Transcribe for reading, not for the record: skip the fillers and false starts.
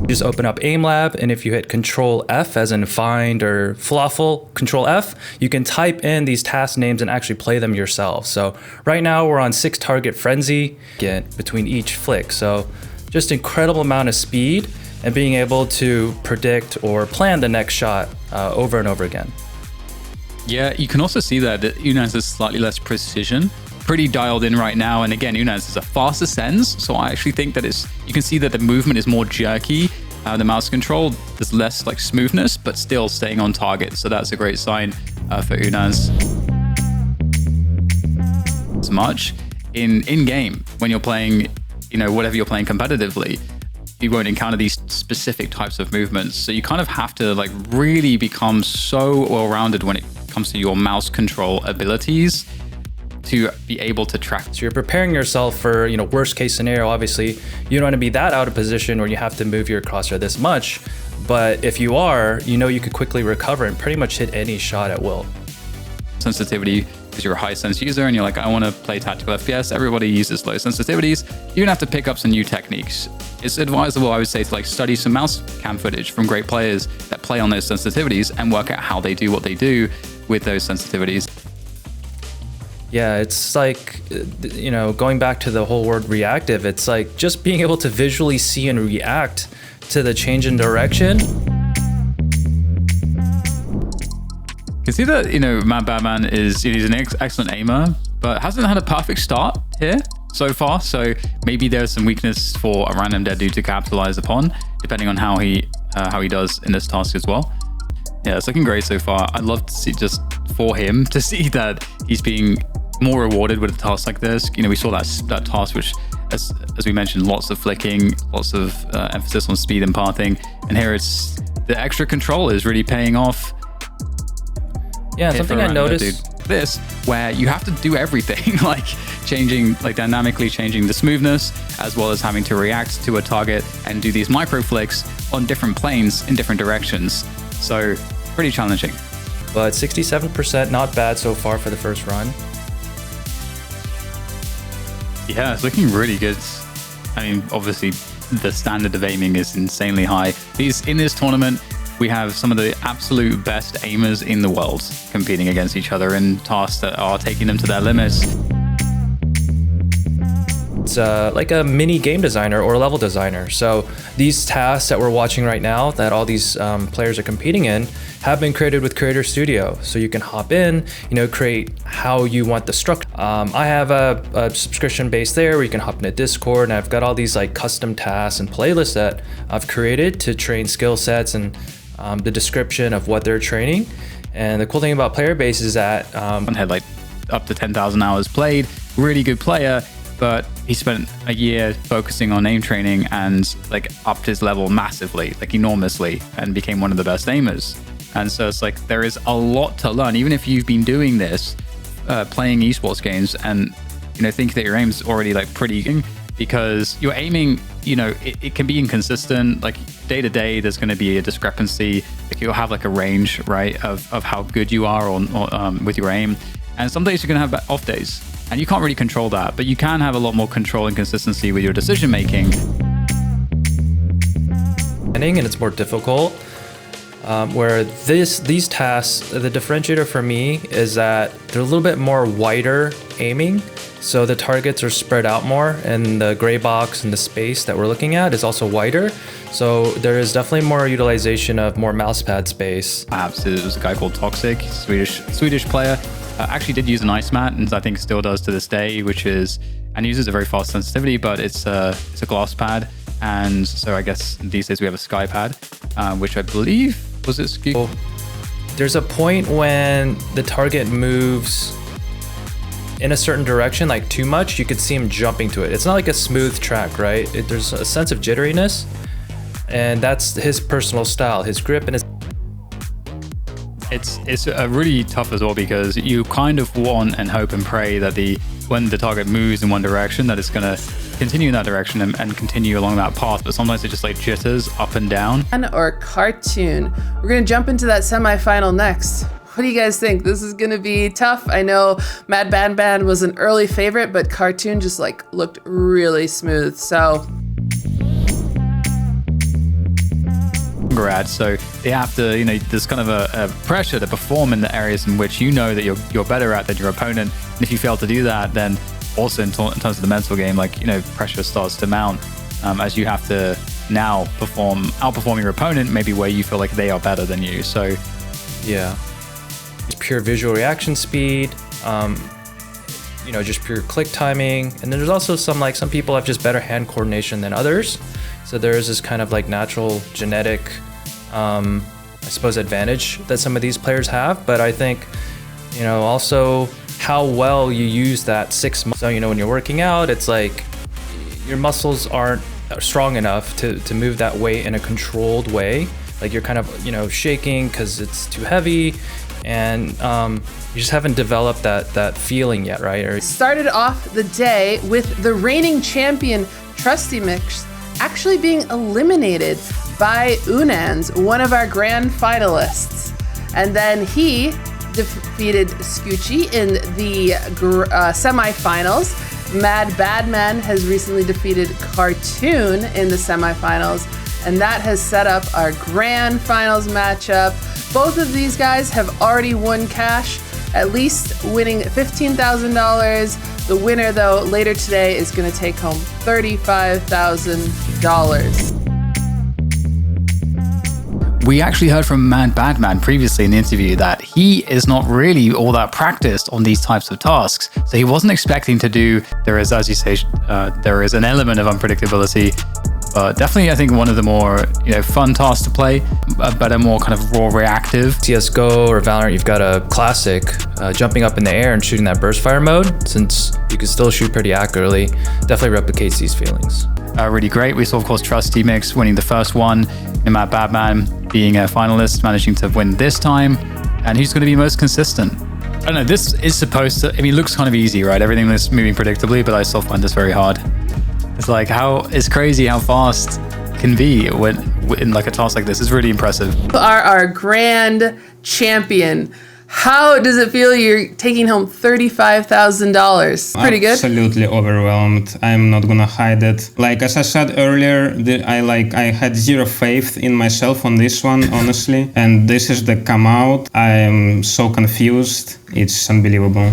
Just open up AIMLab, and if you hit Control F as in find or falafel, Control F, you can type in these task names and actually play them yourself. So right now we're on 6 target frenzy between each flick. So just incredible amount of speed and being able to predict or plan the next shot over and over again. Yeah, you can also see that Unaz has slightly less precision, pretty dialed in right now. And again, Unaz is a faster sends, so I actually think that you can see that the movement is more jerky. The mouse control, there's less like smoothness, but still staying on target. So that's a great sign for Unaz. As much in game when you're playing, whatever you're playing competitively, you won't encounter these specific types of movements. So you kind of have to like really become so well-rounded when it comes to your mouse control abilities to be able to track. So you're preparing yourself for, worst case scenario. Obviously, you don't want to be that out of position where you have to move your crosshair this much. But if you are, you could quickly recover and pretty much hit any shot at will. Sensitivity, because you're a high sense user and you're like, I want to play tactical FPS. Everybody uses low sensitivities. You're gonna have to pick up some new techniques. It's advisable, I would say, to like study some mouse cam footage from great players that play on those sensitivities and work out how they do what they do with those sensitivities. Yeah, it's like, going back to the whole word reactive, it's like just being able to visually see and react to the change in direction. You can see that, MADBADMAN he's an excellent aimer, but hasn't had a perfect start here so far. So maybe there's some weakness for a random dead dude to capitalize upon, depending on how he does in this task as well. Yeah, it's looking great so far. I'd love to see just for him to see that he's being more rewarded with a task like this. We saw that task, which, as we mentioned, lots of flicking, lots of emphasis on speed and pathing, and here it's the extra control is really paying off. Yeah, something I noticed this where you have to do everything, like dynamically changing the smoothness, as well as having to react to a target and do these micro flicks on different planes in different directions. So pretty challenging. But 67%, not bad so far for the first run. Yeah, it's looking really good. I mean, obviously the standard of aiming is insanely high. In this tournament, we have some of the absolute best aimers in the world competing against each other in tasks that are taking them to their limits. It's like a mini game designer or level designer. So these tasks that we're watching right now that all these players are competing in have been created with Creator Studio. So you can hop in, create how you want the structure. I have a subscription base there where you can hop into Discord, and I've got all these like custom tasks and playlists that I've created to train skill sets and the description of what they're training. And the cool thing about player base is that had like up to 10,000 hours played, really good player, but he spent a year focusing on aim training and like upped his level massively, like enormously, and became one of the best aimers. And so it's like there is a lot to learn, even if you've been doing this, playing esports games, and think that your aim's already like pretty, because you're aiming, it can be inconsistent. Like day to day, there's going to be a discrepancy. Like you'll have like a range, right, of how good you are with your aim. And some days you're going to have off days, and you can't really control that, but you can have a lot more control and consistency with your decision making. And it's more difficult. Where these tasks, the differentiator for me is that they're a little bit more wider aiming. So the targets are spread out more, and the gray box and the space that we're looking at is also wider. So there is definitely more utilization of more mousepad space. Perhaps it was a guy called Toxic, Swedish player. Actually did use an ice mat, and I think still does to this day, and uses a very fast sensitivity, but it's a glass pad. And so I guess these days we have a sky pad, which I believe was it SCUCCHI? There's a point when the target moves in a certain direction, like too much, you could see him jumping to it. It's not like a smooth track, right? There's a sense of jitteriness, and that's his personal style, his grip and his... It's really tough as well, because you kind of want and hope and pray that when the target moves in one direction, that it's gonna continue in that direction and continue along that path, but sometimes it just like jitters up and down. Or Cartoon. We're gonna jump into that semifinal next. What do you guys think? This is gonna be tough. I know MADBADMAN was an early favorite, but Cartoon just like looked really smooth. So stronger at. So they have to, you know, there's kind of a pressure to perform in the areas in which you know that you're better at than your opponent. And if you fail to do that, then also in terms of the mental game, like, you know, pressure starts to mount as you have to now outperform your opponent, maybe where you feel like they are better than you. So yeah, it's pure visual reaction speed, you know, just pure click timing. And then there's also some people have just better hand coordination than others. So there is this kind of like natural genetic, I suppose, advantage that some of these players have. But I think, you know, also how well you use that 6 months. So, you know, when you're working out, it's like your muscles aren't strong enough to move that weight in a controlled way. Like you're kind of, you know, shaking because it's too heavy, and you just haven't developed that feeling yet, right? Or started off the day with the reigning champion TrustyMix actually being eliminated by Unans, one of our grand finalists. And then he defeated SCUCCHI in the semifinals. MADBADMAN has recently defeated Cartoon in the semifinals, and that has set up our grand finals matchup. Both of these guys have already won cash, at least winning $15,000. The winner, though, later today is going to take home $35,000. We actually heard from MADBADMAN previously in the interview that he is not really all that practiced on these types of tasks. So he wasn't expecting to do, there is, as you say, there is an element of unpredictability, but definitely I think one of the more, you know, fun tasks to play, but a more kind of raw reactive. CSGO or Valorant, you've got a classic jumping up in the air and shooting that burst fire mode. Since you can still shoot pretty accurately, definitely replicates these feelings. Really great. We saw, of course, TrustyMix winning the first one, and MADBADMAN being a finalist, managing to win this time. And who's going to be most consistent? I don't know. This is supposed to, I mean, it looks kind of easy, right? Everything is moving predictably, but I still find this very hard. It's like it's crazy how fast it can be in like a task like this. It's really impressive. Our grand champion. How does it feel you're taking home $35,000? Pretty good. Absolutely overwhelmed. I'm not gonna hide it. Like as I said earlier, I had zero faith in myself on this one, honestly. And this is the come out. I am so confused. It's unbelievable.